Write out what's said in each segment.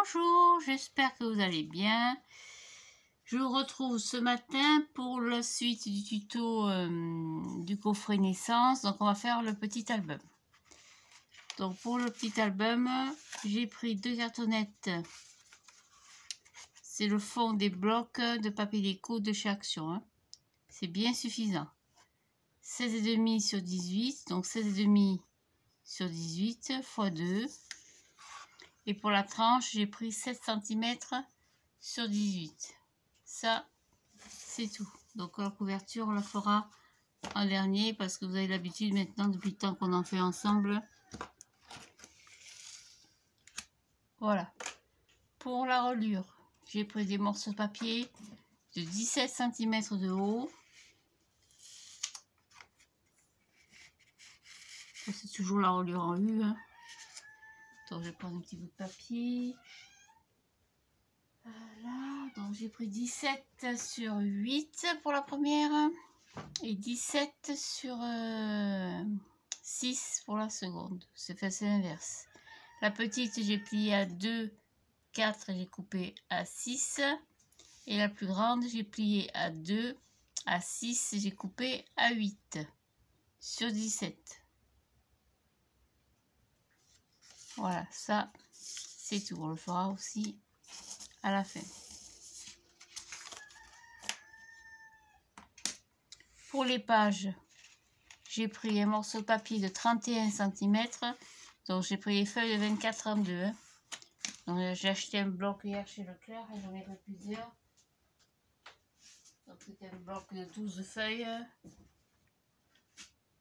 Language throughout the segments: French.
Bonjour, j'espère que vous allez bien. Je vous retrouve ce matin pour la suite du tuto du coffret naissance. Donc on va faire le petit album. Donc pour le petit album, j'ai pris 2 cartonnettes. C'est le fond des blocs de papier déco de chez Action. Hein. C'est bien suffisant. 16,5 sur 18, donc 16,5 sur 18 x 2. Et pour la tranche, j'ai pris 7 cm sur 18. Ça, c'est tout. Donc la couverture, on la fera en dernier parce que vous avez l'habitude maintenant, depuis le temps qu'on en fait ensemble. Voilà. Pour la reliure, j'ai pris des morceaux de papier de 17 cm de haut. C'est toujours la reliure en U. Hein. Donc je vais prendre un petit bout de papier. Voilà. Donc j'ai pris 17 sur 8 pour la première. Et 17 sur 6 pour la seconde. C'est l'inverse. La petite, j'ai plié à 2, 4, j'ai coupé à 6. Et la plus grande, j'ai plié à 2, à 6, j'ai coupé à 8 sur 17. Voilà, ça, c'est tout. On le fera aussi à la fin. Pour les pages, j'ai pris un morceau de papier de 31 cm. Donc, j'ai pris les feuilles de 24-32. Hein. Donc, j'ai acheté un bloc hier chez Leclerc et j'en ai pris plusieurs. Donc, c'est un bloc de 12 feuilles.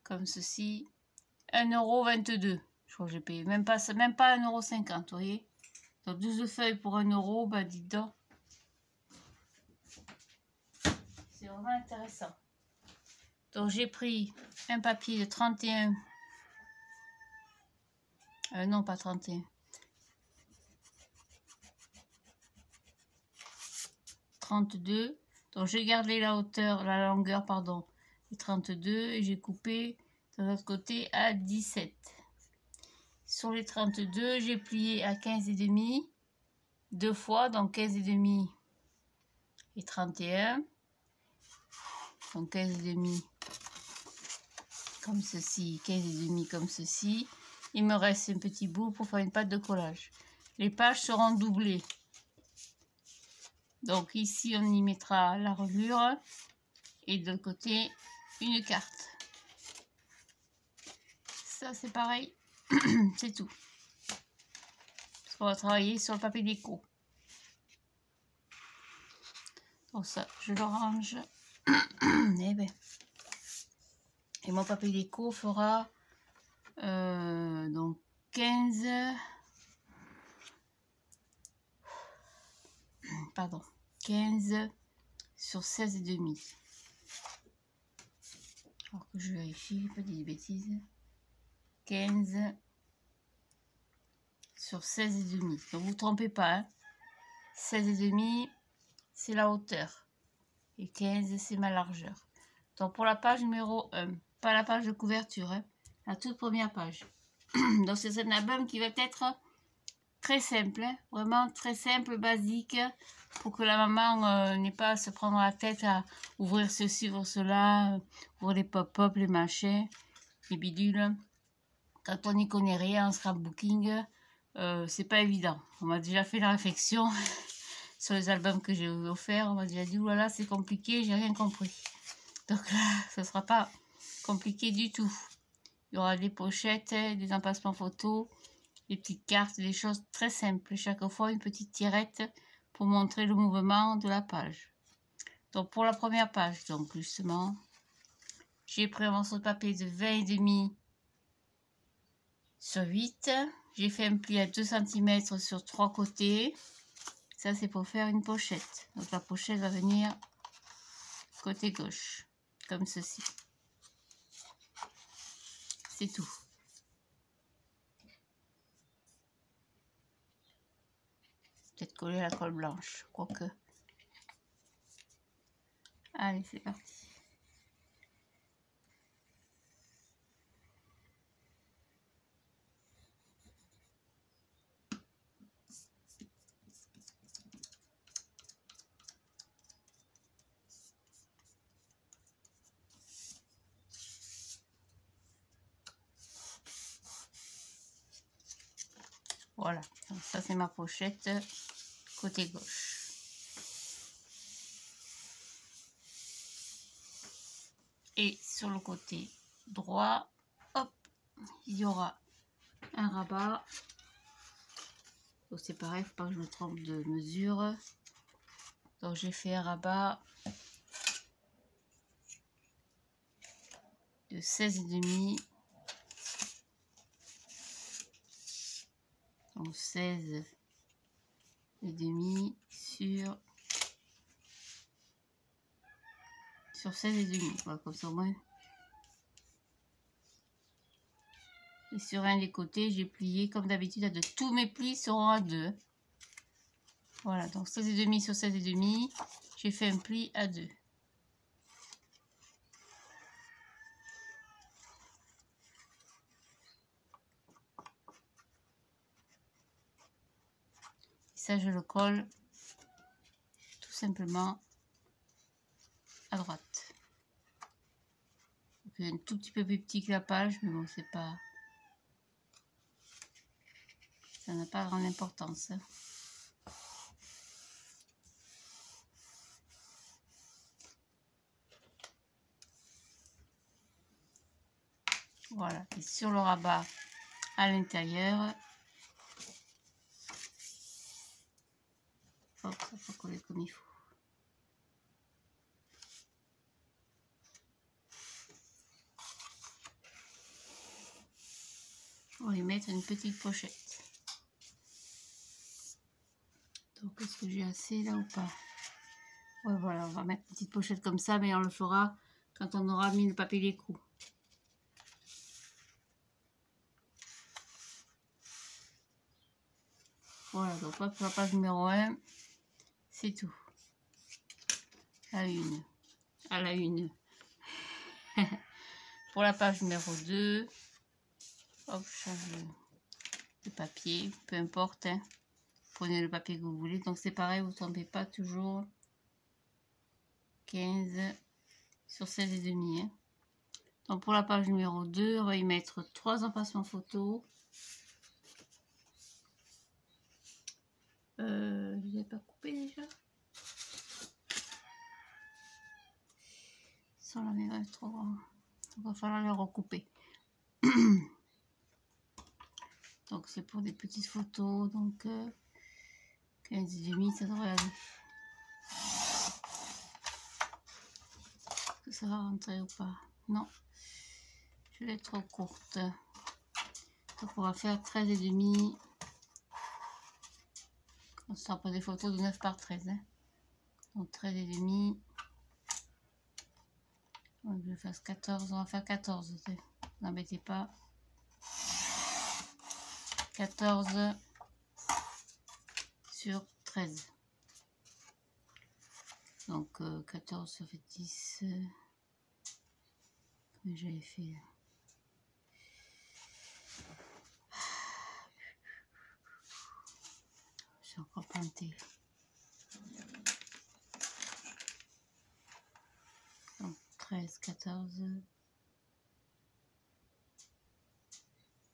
Comme ceci. 1,22 €. Je crois que j'ai payé même pas 1,50 €, vous voyez. Donc, 12 feuilles pour 1 €, bah, dites donc. C'est vraiment intéressant. Donc, j'ai pris un papier de 31. Non, pas 31. 32. Donc j'ai gardé la longueur, pardon, de 32 et j'ai coupé de l'autre côté à 17. Sur les 32, j'ai plié à 15,5 deux fois, donc 15,5 et 31. Donc 15,5 comme ceci, 15,5 comme ceci. Il me reste un petit bout pour faire une pâte de collage. Les pages seront doublées. Donc ici, on y mettra la reliure et de l'autre côté, une carte. Ça, c'est pareil. C'est tout. Parce qu'on va travailler sur le papier déco. Donc ça, je le range. Et, ben. Et mon papier déco fera donc 15... Pardon. 15 sur 16,5. Alors que je vérifie, pas des bêtises. 15 sur 16,5. Donc vous ne vous trompez pas. Hein. 16,5, c'est la hauteur. Et 15, c'est ma largeur. Donc pour la page numéro 1, pas la page de couverture, hein, la toute première page. Donc c'est un album qui va être très simple, hein, vraiment très simple, basique, pour que la maman n'ait pas à se prendre la tête à ouvrir ceci, ouvrir cela, ouvrir les pop-up, les machins, les bidules. Quand on n'y connaît rien en scrapbooking, c'est pas évident. On m'a déjà fait la réflexion sur les albums que j'ai offerts. On m'a déjà dit, oulala, c'est compliqué, j'ai rien compris. Donc là, ce sera pas compliqué du tout. Il y aura des pochettes, des emplacements photos, des petites cartes, des choses très simples. Chaque fois, une petite tirette pour montrer le mouvement de la page. Donc pour la première page, donc justement, j'ai pris un morceau de papier de 20,5 sur 8. J'ai fait un pli à 2 cm sur 3 côtés. Ça, c'est pour faire une pochette. Donc la pochette va venir côté gauche, comme ceci. C'est tout. Peut-être coller à la colle blanche, quoique. Allez, c'est parti. Voilà, donc ça c'est ma pochette côté gauche. Et sur le côté droit, hop, il y aura un rabat. Donc c'est pareil, faut pas que je me trompe de mesure. Donc j'ai fait un rabat de 16,5. Donc 16,5 sur 16,5. Voilà, comme ça au moins. Et sur un des côtés, j'ai plié comme d'habitude à 2. Tous mes plis seront à 2. Voilà, donc 16,5 sur 16,5. J'ai fait un pli à 2. Ça, je le colle tout simplement à droite. Donc, un tout petit peu plus petit que la page, mais bon, c'est pas... Ça n'a pas grande importance. Voilà, et sur le rabat à l'intérieur, hop, ça faut coller comme il faut. On va y mettre une petite pochette. Donc est-ce que j'ai assez là ou pas? Ouais, voilà, on va mettre une petite pochette comme ça, mais on le fera quand on aura mis le papier d'écrou. Voilà, donc pour la page numéro 1, c'est tout. À la une. Pour la page numéro 2, hop, je change de papier, peu importe, hein. Prenez le papier que vous voulez. Donc c'est pareil, vous ne trompez pas toujours. 15 sur 16,5. Hein. Donc pour la page numéro 2, on va y mettre 3 empacements photos. Je ne les ai pas coupés déjà. Sans la même trop grand. Il va falloir les recouper. Donc c'est pour des petites photos. Donc 15,5, ça devrait aller. Est-ce que ça va rentrer ou pas? Non. Je vais être trop courte. Donc on va faire 13,5. On ne sera pas des photos de 9 par 13. Hein. Donc 13,5. Je fasse 14. On va faire 14. N'embêtez pas. 14 sur 13. Donc 14, ça fait 10. Comme j'avais fait. Je suis encore plantée. Donc 13, 14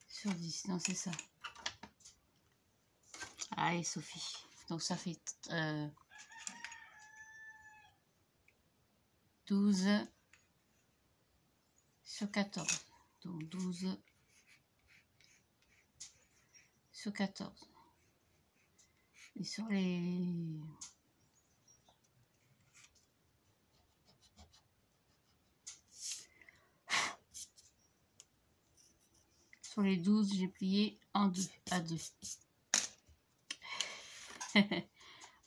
sur 10. Non, c'est ça. Allez, Sophie. Donc ça fait 12 sur 14. Donc 12 sur 14. Et sur les... Sur les 12, j'ai plié en 2, à 2.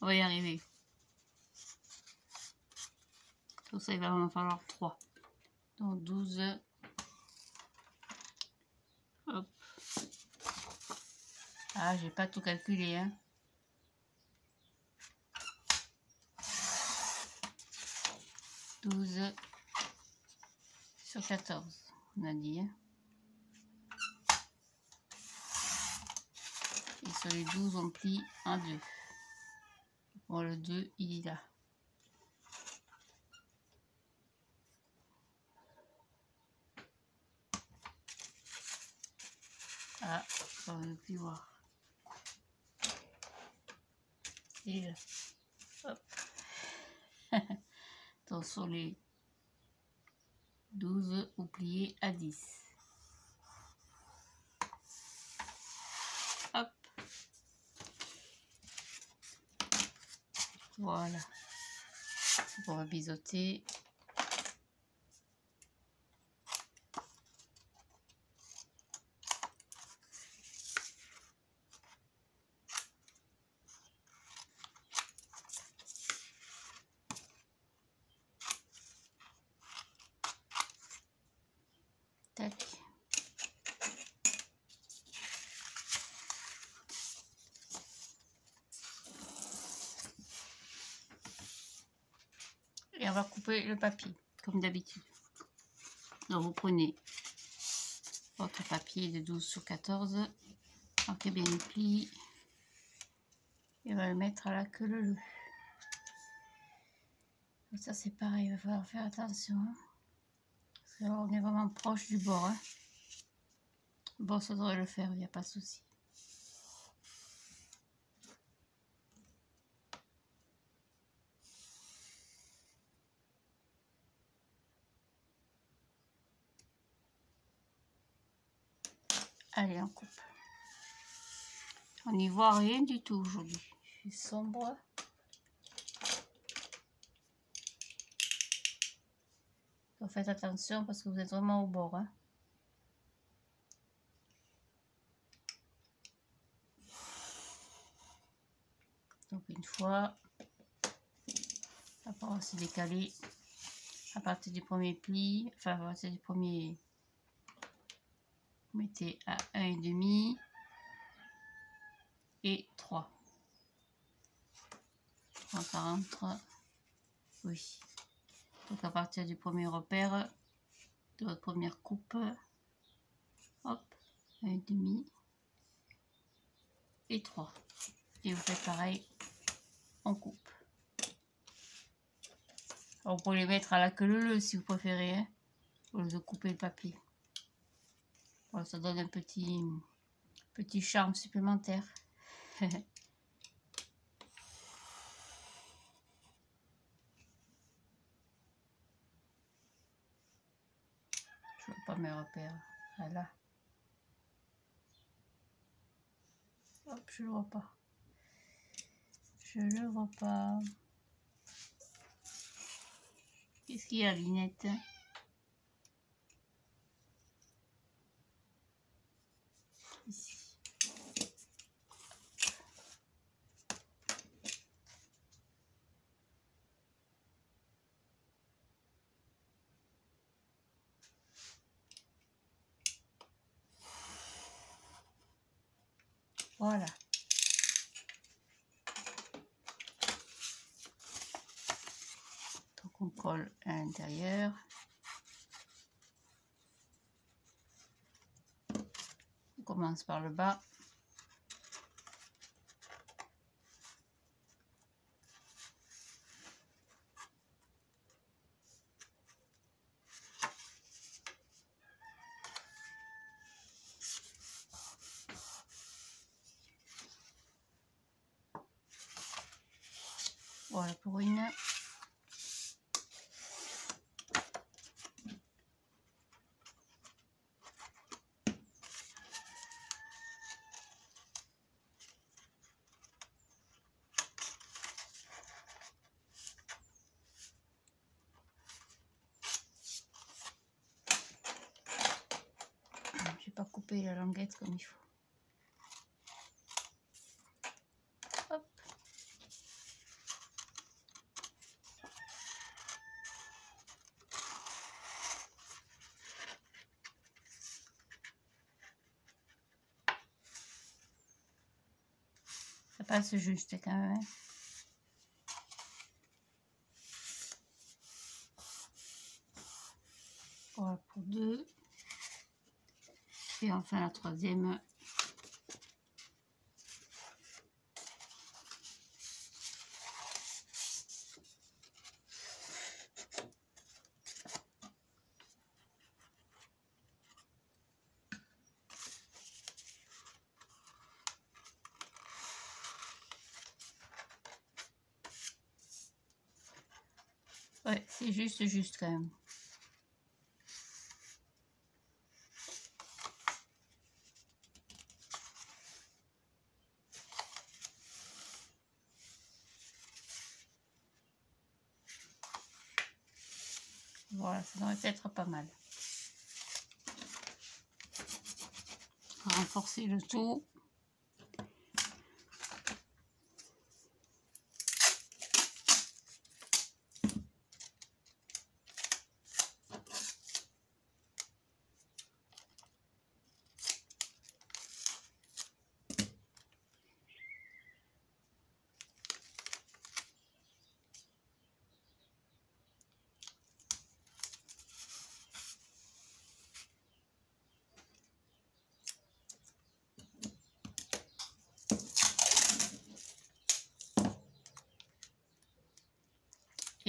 On va y arriver. Pour ça, il va m'en falloir 3. Donc 12. Hop. Ah, j'ai pas tout calculé, hein. « 12 sur 14, on a dit. Hein. Et sur les 12, on plie en 2. Bon, le 2, il est là. Ah, on ne peut plus voir. style. Hop. Donc sur les 12, vous pliez à 10. Hop. Voilà. On va biseauter. Tac. Et on va couper le papier, comme d'habitude. Donc vous prenez votre papier de 12 sur 14, marquez bien les plis, et on va le mettre à la queue leu. Donc ça c'est pareil, il va falloir faire attention. Parce que là on est vraiment proche du bord. Hein. Bon, ça devrait le faire, il n'y a pas de souci. Allez, on coupe. On n'y voit rien du tout aujourd'hui. Je suis sombre. Donc faites attention parce que vous êtes vraiment au bord. Hein. Donc une fois, après on va se décaler à partir du premier pli, enfin à partir du premier, vous mettez à 1,5 et 3. Quand ça rentre, oui. Donc à partir du premier repère de votre première coupe, hop, 1,5 et 3. Et vous faites pareil, on coupe. Alors, vous pouvez les mettre à la queue leu si vous préférez, hein, au lieu de couper le papier. Voilà, ça donne un petit charme supplémentaire. Je ne vois pas mes repères. Voilà. Hop, je le vois pas. Je le vois pas. Qu'est-ce qu'il y a, Linette? Ici. Voilà. Donc on colle à l'intérieur. On commence par le bas. Voilà pour une. Je vais pas couper la languette comme il faut. Hop. Ça passe juste quand même. Hein. Voilà pour 2. Et enfin la troisième. Ouais, c'est juste quand même. Voilà, ça devrait être pas mal. Renforcer le tout.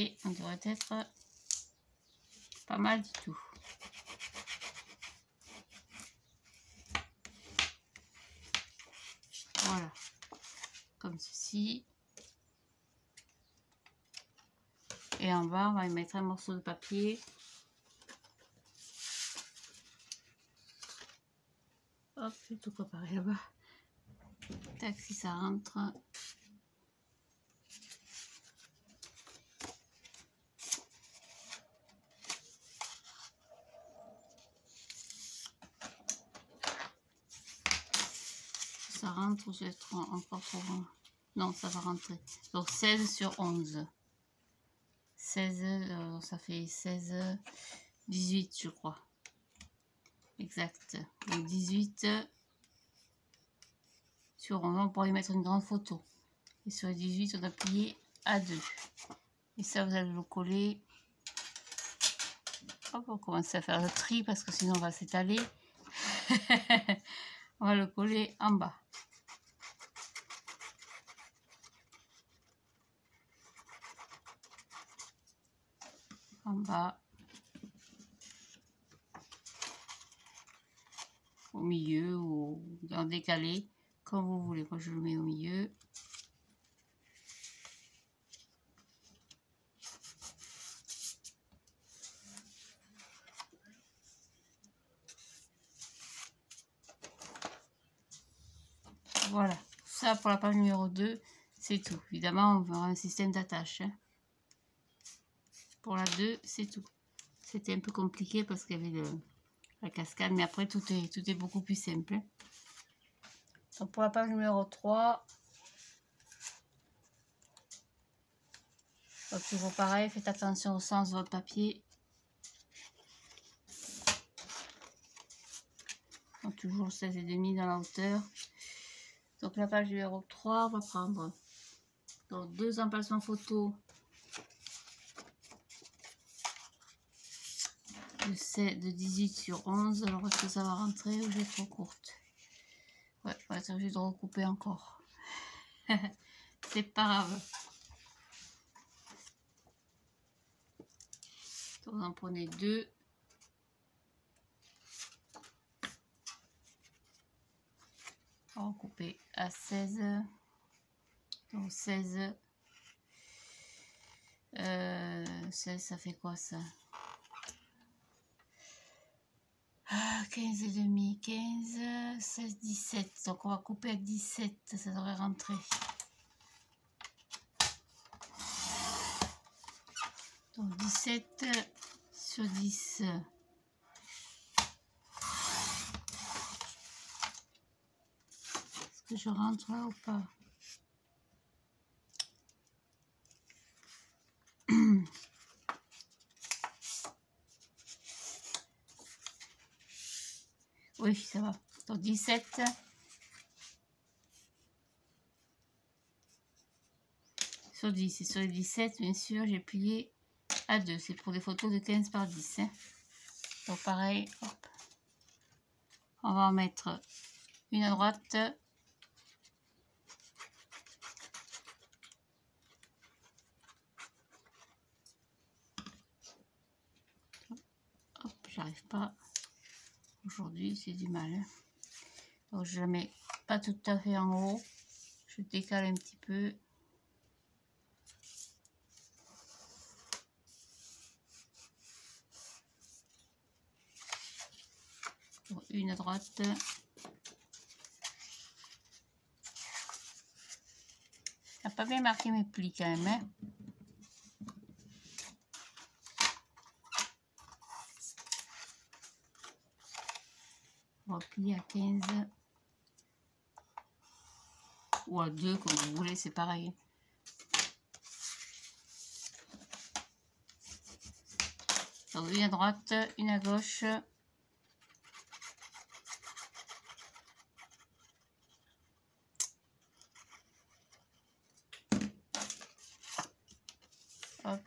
Et on devrait être pas mal du tout. Voilà, comme ceci. Et en bas, on va y mettre un morceau de papier. Hop, j'ai tout préparé là-bas. Tac, si ça rentre. Ça rentre, je vais être encore trop grand. Non, ça va rentrer. Donc 16 sur 11. 16, ça fait 16, 18 je crois. Exact. Donc 18 sur 11, on pourrait y mettre une grande photo. Et sur les 18, on a plié à 2. Et ça, vous allez le coller. Hop, on va commencer à faire le tri parce que sinon on va s'étaler. On va le coller en bas. En bas. Au milieu ou en décalé, comme vous voulez. Moi, je le mets au milieu. Voilà, ça pour la page numéro 2, c'est tout. Évidemment, on verra un système d'attache. Hein. Pour la 2, c'est tout. C'était un peu compliqué parce qu'il y avait la cascade, mais après, tout est beaucoup plus simple. Hein. Donc pour la page numéro 3, donc toujours pareil, faites attention au sens de votre papier. Donc toujours 16,5 dans la hauteur. Donc la page numéro 3, on va prendre donc 2 emplacements photos de 18 sur 11. Alors est-ce que ça va rentrer ou j'ai trop courte? Ouais, on va être obligé de recouper encore. C'est pas grave. Donc vous en prenez 2. On va recouper à 16. Donc 16. 16, ça fait quoi ça? 15,5, 15, 16, 17. Donc on va couper avec 17, ça devrait rentrer. Donc 17 sur 10. Est-ce que je rentre là ou pas? Oui, ça va. Donc 17 sur 10. Et sur les 17, bien sûr, j'ai plié à 2. C'est pour des photos de 15 par 10. Hein. Donc pareil, hop. On va en mettre une à droite. Hop, j'arrive pas. Aujourd'hui, c'est du mal. Hein. Donc je la mets pas tout à fait en haut. Je décale un petit peu. une à droite. Ça n'a pas bien marqué mes plis quand même, hein. Repli à 15 ou à 2 comme vous voulez, c'est pareil. Donc une à droite, une à gauche. Hop.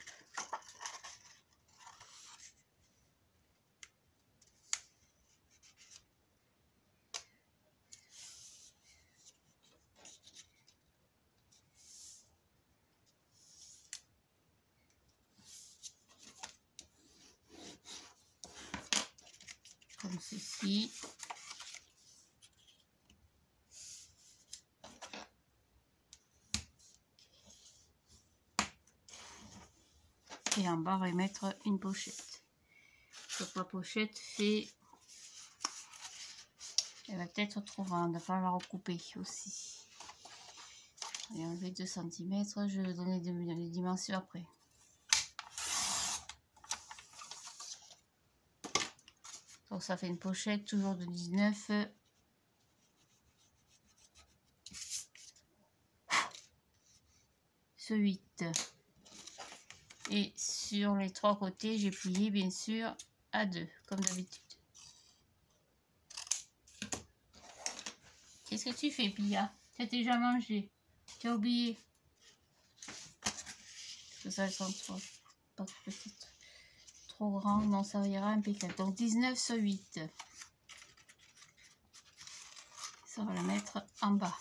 Comme ceci. Et en bas, on va y mettre une pochette. Donc la pochette fait... Elle va peut-être trop grande, il va falloir la recouper aussi. Et enlever 2 cm, je vais donner les dimensions après. Donc ça fait une pochette toujours de 19. Ce 8. Et sur les 3 côtés, j'ai plié bien sûr à 2, comme d'habitude. Qu'est-ce que tu fais, Pia? Tu as déjà mangé? Tu as oublié? Parce que ça, elles sont pas petites. Trop grand, non, ça ira impeccable. Donc 19 sur 8. Ça, on va la mettre en bas.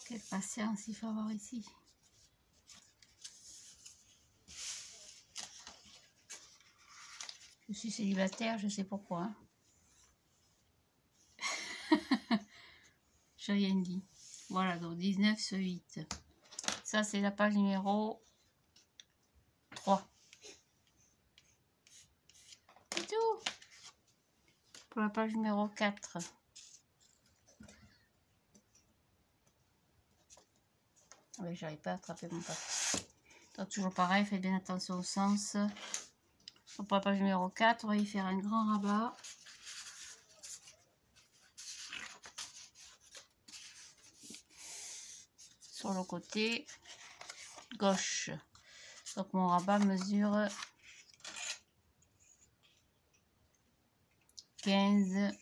Quelle patience il faut avoir ici. Je suis célibataire, je sais pourquoi. J'ai rien dit. Voilà, donc 19 sur 8. Ça, c'est la page numéro 3. C'est tout. Pour la page numéro 4. Ah oui, j'arrive pas à attraper mon papier. Donc, toujours pareil, faites bien attention au sens. Donc, pour la page numéro 4, on va y faire un grand rabat. Sur le côté gauche. Donc mon rabat mesure 15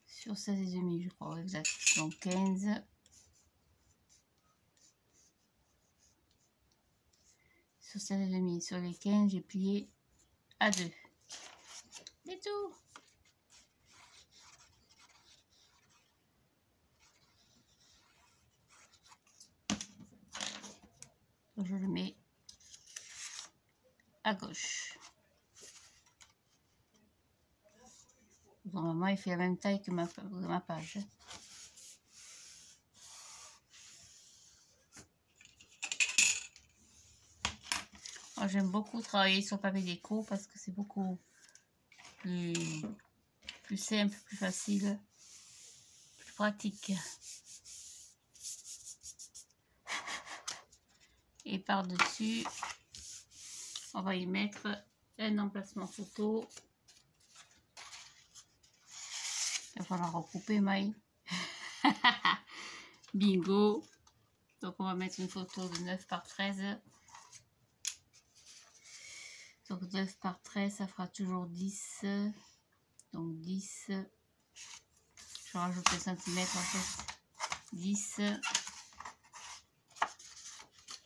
sur 16,5, je crois, exact. Donc 15 sur 16,5. Sur les 15, j'ai plié à 2. C'est tout. Donc, je le mets à gauche. Normalement, il fait la même taille que ma page. Moi, j'aime beaucoup travailler sur papier déco parce que c'est beaucoup plus simple, plus facile, plus pratique. Et par-dessus, on va y mettre un emplacement photo. Il va falloir recouper, Maï. Bingo. Donc, on va mettre une photo de 9 par 13. Donc, 9 par 13, ça fera toujours 10. Donc, 10. Je rajoute le centimètre en fait. 10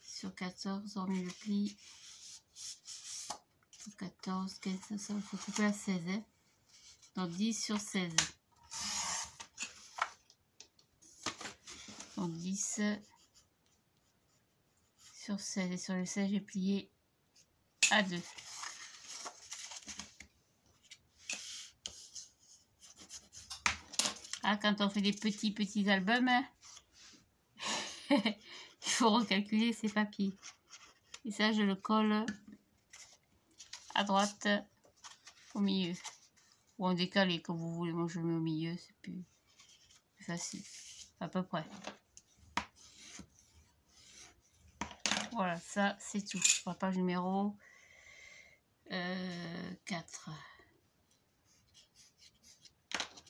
sur 14, on met le pli. 14, 15, ça, il faut couper à 16. Hein. Donc 10 sur 16. Donc 10 sur 16. Et sur le 16, j'ai plié à 2. Ah, quand on fait des petits albums, hein, il faut recalculer ses papiers. Et ça, je le colle à droite, au milieu. Ou en décalé, comme vous voulez. Moi, je le mets au milieu, c'est plus facile. À peu près. Voilà, ça, c'est tout. Pour la page numéro 4.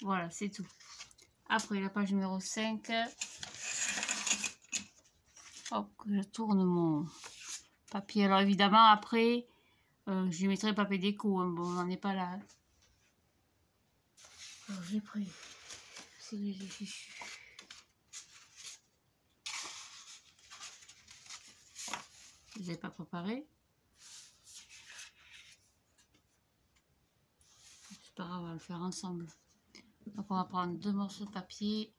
Voilà, c'est tout. Après, la page numéro 5. Hop, je tourne mon papier. Alors, évidemment, après, je mettrai le papier déco. Hein. Bon, on n'en est pas là. Alors, j'ai pris. C'est que j'ai fichu. Je ne les ai pas préparés. C'est pas grave, on va le faire ensemble. Donc, on va prendre 2 morceaux de papier.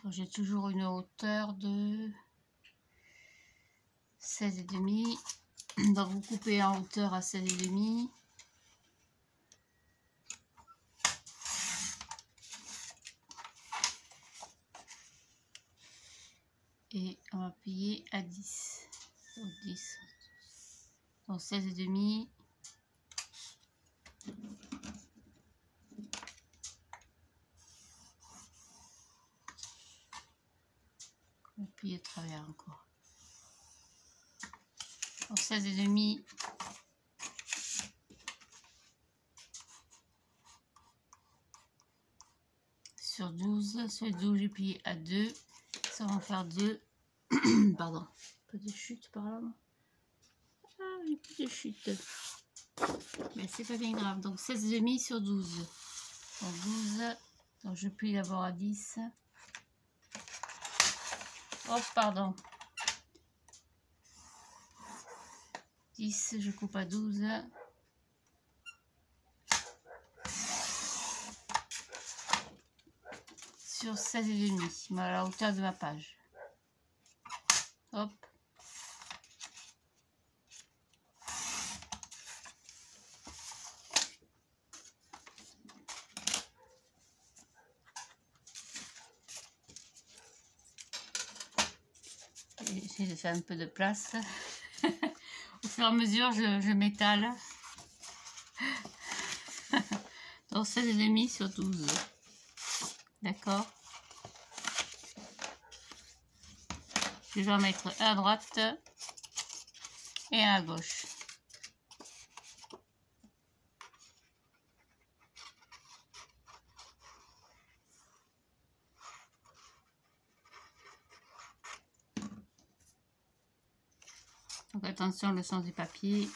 J'ai toujours une hauteur de 16,5. Donc vous coupez en hauteur à 16,5. Et on va plier à 10. Donc 10. Donc 16,5. On va plier de travers encore. Donc 16,5. Sur 12. Sur 12, j'ai plié à 2. Ça va en faire 2. Pardon. Un peu de chute par là. Ah, un peu de chute. Mais c'est pas bien grave. Donc 16,5 sur 12. Donc 12. Donc je plie d'abord à 10. Oh, pardon. 10, je coupe à 12. Sur 16,5, à la hauteur de ma page. Hop. J'essaie de faire un peu de place. Au fur et à mesure, je m'étale. Donc 16,5 sur 12. D'accord. Je vais en mettre un à droite et un à gauche. Donc attention le sens du papier.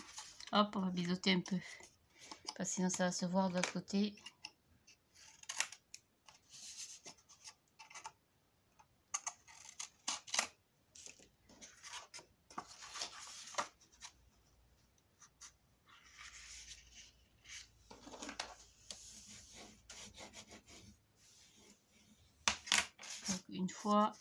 Hop, on va biseauter un peu. Parce que sinon ça va se voir de l'autre côté. Donc une fois.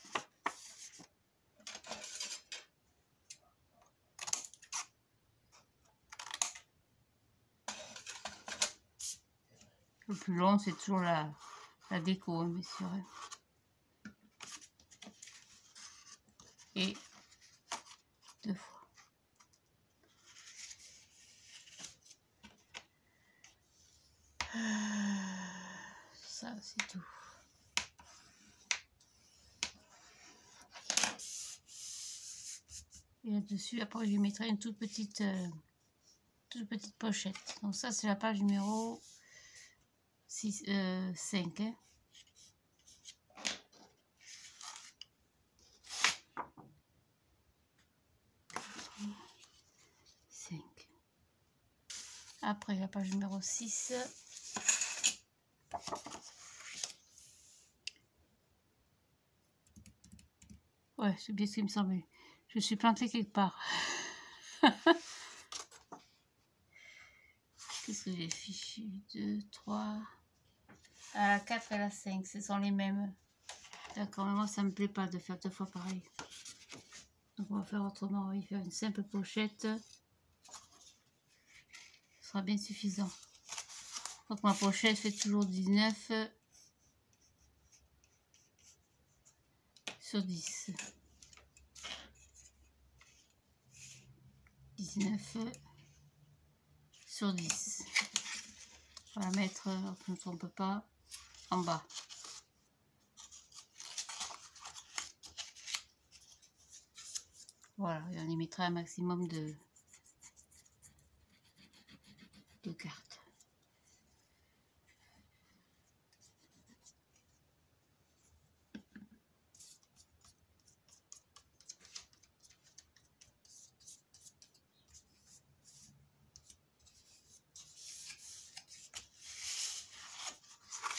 Le plus long, c'est toujours la déco, hein, bien sûr. Et 2 fois. Ça, c'est tout. Et là-dessus, après, je mettrai une toute petite pochette. Donc ça, c'est la page numéro 6, 5. Hein. Après, la page numéro 6. Ouais, c'est bien ce qui me semblait. Je suis plantée quelque part. Qu'est-ce que j'ai fichu? 2, 3. À la 4 et à la 5, ce sont les mêmes. D'accord, mais moi ça me plaît pas de faire 2 fois pareil. Donc on va faire autrement, on va y faire une simple pochette. Ce sera bien suffisant. Donc ma pochette fait toujours 19 sur 10. 19 sur 10. On va la mettre, on ne se trompe pas, en bas. Voilà, et on y mettra un maximum de cartes.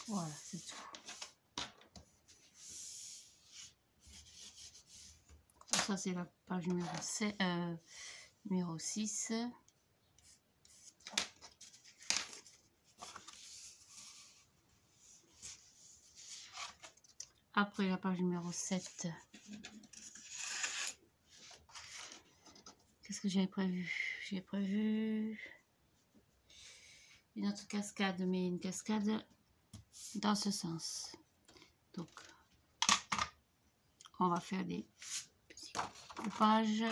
Voilà, c'est tout. Ça, c'est la page numéro 6. Après la page numéro 7. Qu'est-ce que j'avais prévu? J'ai prévu une autre cascade, mais une cascade dans ce sens. Donc, on va faire des petits coupages.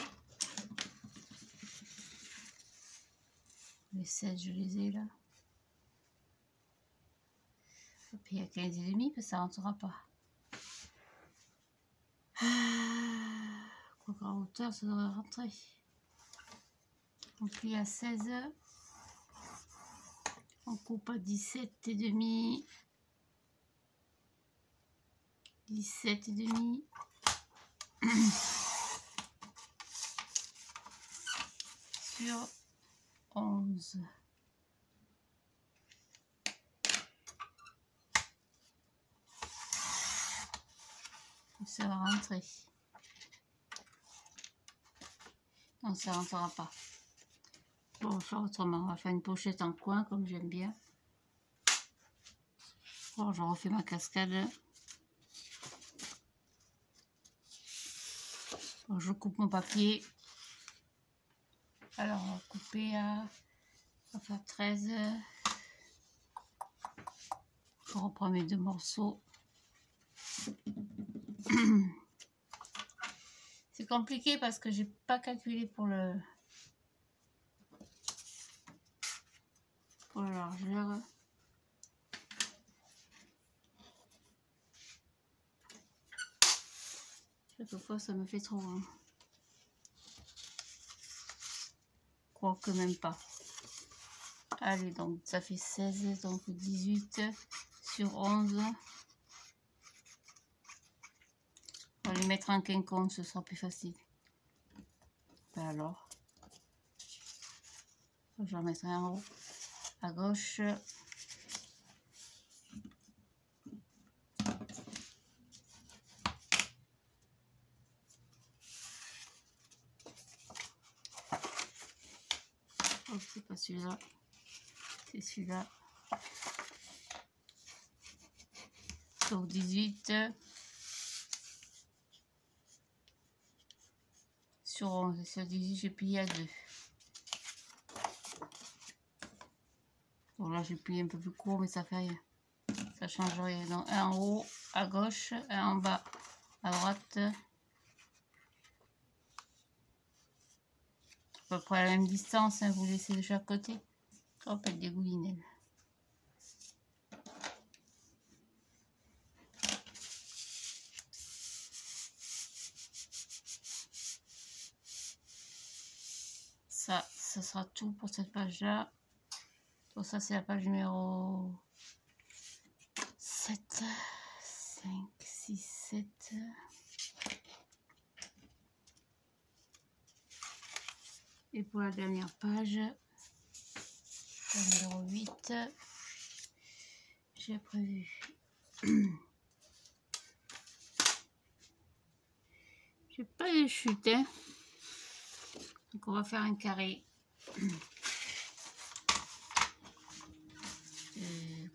Les 16, je les ai là. Et puis il y a 15 et demi, que ça rentrera pas. Quoi qu'en hauteur, ça devrait rentrer. On plie à 16. On coupe à 17 et demi. 17 et demi. Sur 11. Ça va rentrer. Non, ça ne rentrera pas. Bon, on va faire autrement. On va faire une pochette en coin, comme j'aime bien. Bon, je refais ma cascade. Bon, je coupe mon papier. Alors, on va couper à... On va faire 13. Je reprends mes 2 morceaux. C'est compliqué parce que j'ai pas calculé pour la largeur. Chaque fois ça me fait trop. Hein. Quoique même pas. Allez, donc ça fait 16, donc 18 sur 11. On va les mettre en quinconce, ce sera plus facile. Ben alors, j'en mettrai en haut, à gauche. Oh, c'est pas celui-là, c'est celui-là. Donc 18 sur 11. Sur 18, j'ai plié à 2. Bon, là, j'ai plié un peu plus court, mais ça fait rien. Ça change rien. Donc, un en haut, à gauche, un en bas, à droite. À peu près à la même distance, hein, vous laissez de chaque côté. Hop, elle dégouline, elle. Ça sera tout pour cette page-là. Donc ça, c'est la page numéro 7, 5, 6, 7. Et pour la dernière page, la numéro 8, j'ai prévu. J'ai pas de chute, hein. Donc on va faire un carré.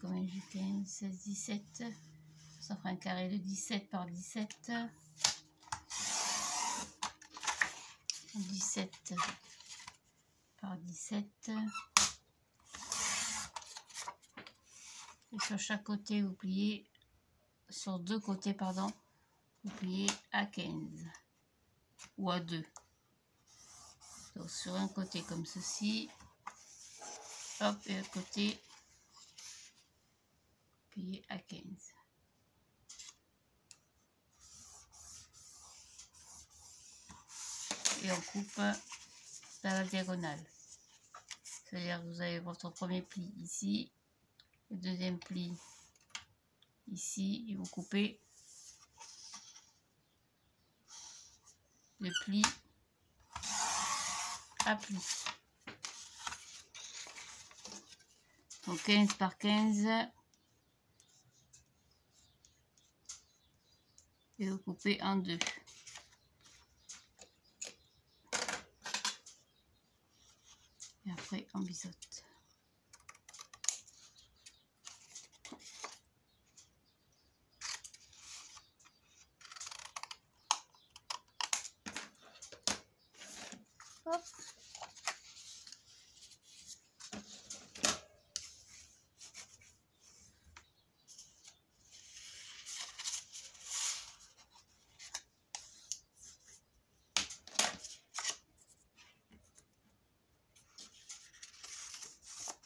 Combien j'ai 15, 16, 17. Ça fera un carré de 17 par 17. 17 par 17. Et sur chaque côté, vous pliez, sur deux côtés, pardon, vous pliez à 15 ou à 2. Donc sur un côté comme ceci, hop, et un côté, plié à 15. Et on coupe dans la diagonale. C'est-à-dire que vous avez votre premier pli ici, le deuxième pli ici, et vous coupez le pli à pli. Donc 15 par 15. Et vous coupez en deux. Et après on biseaute. Hop.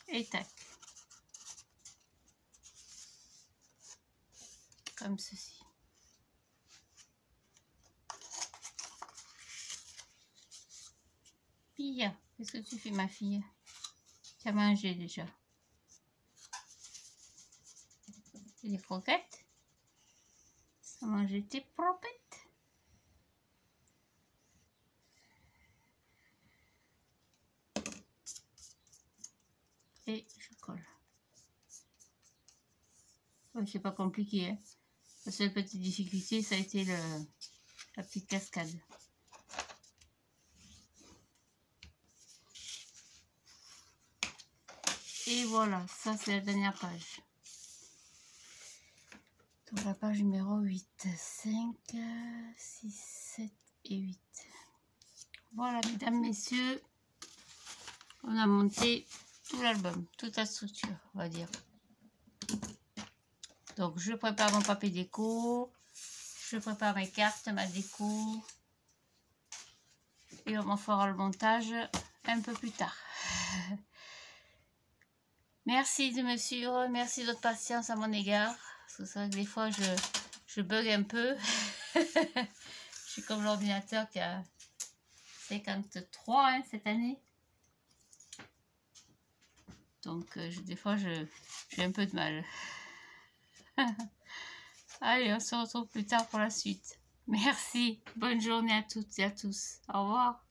Et tac. Comme ceci. Pia, qu'est-ce que tu fais ma fille? Tu as mangé déjà. C'est des croquettes? Tu as mangé tes propettes? Et je colle. Ouais, c'est pas compliqué, hein. La seule petite difficulté, ça a été la petite cascade. Et voilà, ça c'est la dernière page. Donc la page numéro 8, 5, 6, 7 et 8. Voilà, mesdames, messieurs, on a monté tout l'album, toute la structure, on va dire. Donc je prépare mon papier déco, je prépare mes cartes, ma déco, et on en fera le montage un peu plus tard. Merci de me suivre, merci de votre patience à mon égard. Parce que c'est vrai que des fois je bug un peu. Je suis comme l'ordinateur qui a 53 hein, cette année. Donc des fois j'ai un peu de mal. Allez, on se retrouve plus tard pour la suite. Merci, bonne journée à toutes et à tous. Au revoir.